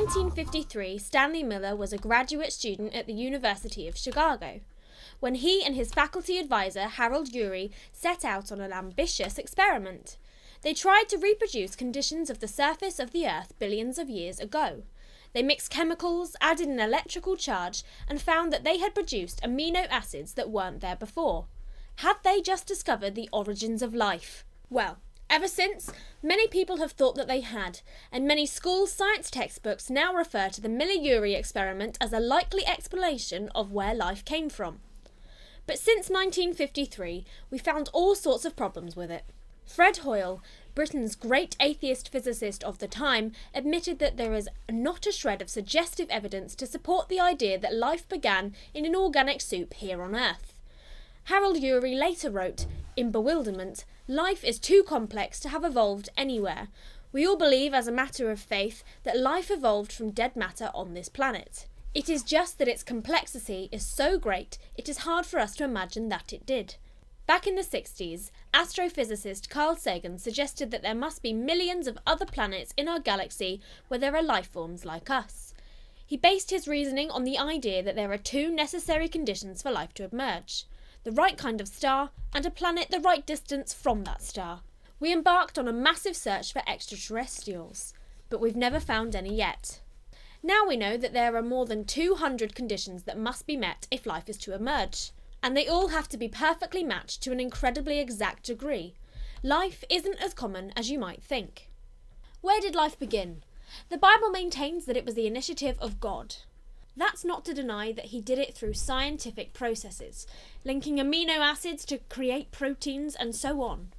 1953, Stanley Miller was a graduate student at the University of Chicago, when he and his faculty advisor Harold Urey set out on an ambitious experiment. They tried to reproduce conditions of the surface of the Earth billions of years ago. They mixed chemicals, added an electrical charge, and found that they had produced amino acids that weren't there before. Had they just discovered the origins of life? Well, ever since, many people have thought that they had, and many school science textbooks now refer to the Miller-Urey experiment as a likely explanation of where life came from. But since 1953, we found all sorts of problems with it. Fred Hoyle, Britain's great atheist physicist of the time, admitted that there is not a shred of suggestive evidence to support the idea that life began in an organic soup here on Earth. Harold Urey later wrote, in bewilderment, "Life is too complex to have evolved anywhere. We all believe as a matter of faith that life evolved from dead matter on this planet. It is just that its complexity is so great it is hard for us to imagine that it did." Back in the 60s, astrophysicist Carl Sagan suggested that there must be millions of other planets in our galaxy where there are life forms like us. He based his reasoning on the idea that there are two necessary conditions for life to emerge: the right kind of star and a planet the right distance from that star. We embarked on a massive search for extraterrestrials, but we've never found any yet. Now we know that there are more than 200 conditions that must be met if life is to emerge, and they all have to be perfectly matched to an incredibly exact degree. Life isn't as common as you might think. Where did life begin? The Bible maintains that it was the initiative of God. That's not to deny that he did it through scientific processes, linking amino acids to create proteins and so on.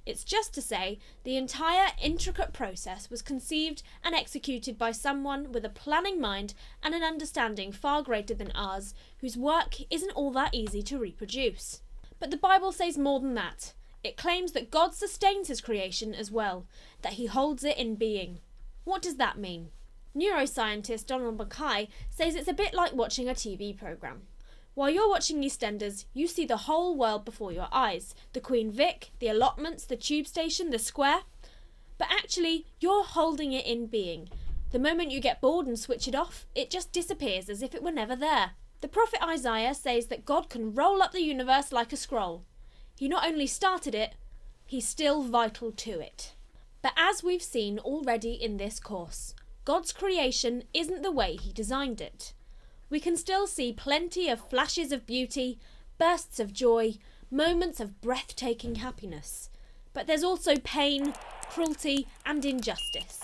It's just to say the entire intricate process was conceived and executed by someone with a planning mind and an understanding far greater than ours, whose work isn't all that easy to reproduce. But the Bible says more than that. It claims that God sustains his creation as well, that he holds it in being. What does that mean? Neuroscientist Donald Mackay says it's a bit like watching a TV programme. While you're watching EastEnders, you see the whole world before your eyes. The Queen Vic, the allotments, the tube station, the square. But actually, you're holding it in being. The moment you get bored and switch it off, it just disappears as if it were never there. The prophet Isaiah says that God can roll up the universe like a scroll. He not only started it, he's still vital to it. But as we've seen already in this course, God's creation isn't the way he designed it. We can still see plenty of flashes of beauty, bursts of joy, moments of breathtaking happiness. But there's also pain, cruelty, and injustice.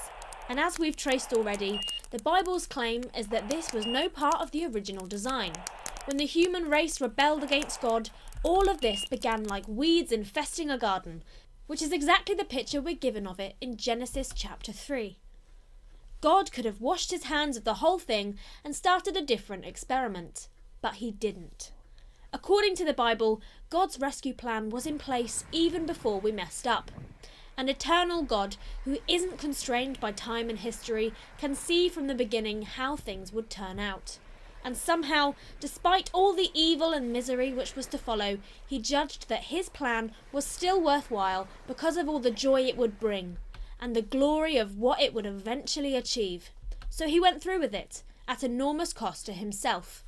And as we've traced already, the Bible's claim is that this was no part of the original design. When the human race rebelled against God, all of this began like weeds infesting a garden, which is exactly the picture we're given of it in Genesis chapter 3. God could have washed his hands of the whole thing and started a different experiment, but he didn't. According to the Bible, God's rescue plan was in place even before we messed up. An eternal God who isn't constrained by time and history can see from the beginning how things would turn out. And somehow, despite all the evil and misery which was to follow, he judged that his plan was still worthwhile because of all the joy it would bring, and the glory of what it would eventually achieve. So he went through with it, at enormous cost to himself.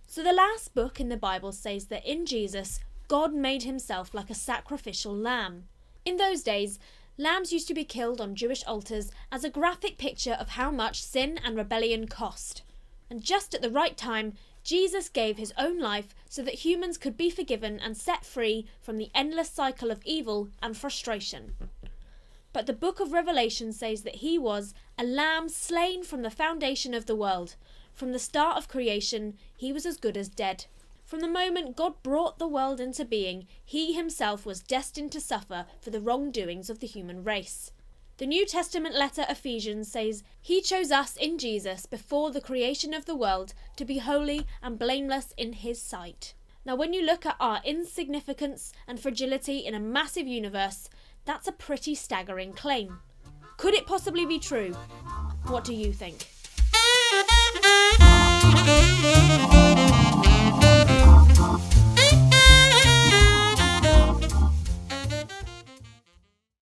So the last book in the Bible says that in Jesus, God made himself like a sacrificial lamb. In those days, lambs used to be killed on Jewish altars as a graphic picture of how much sin and rebellion cost. And just at the right time, Jesus gave his own life so that humans could be forgiven and set free from the endless cycle of evil and frustration. But the book of Revelation says that he was a lamb slain from the foundation of the world. From the start of creation, he was as good as dead. From the moment God brought the world into being, he himself was destined to suffer for the wrongdoings of the human race. The New Testament letter Ephesians says, he chose us in Jesus before the creation of the world to be holy and blameless in his sight. Now when you look at our insignificance and fragility in a massive universe, that's a pretty staggering claim. Could it possibly be true? What do you think?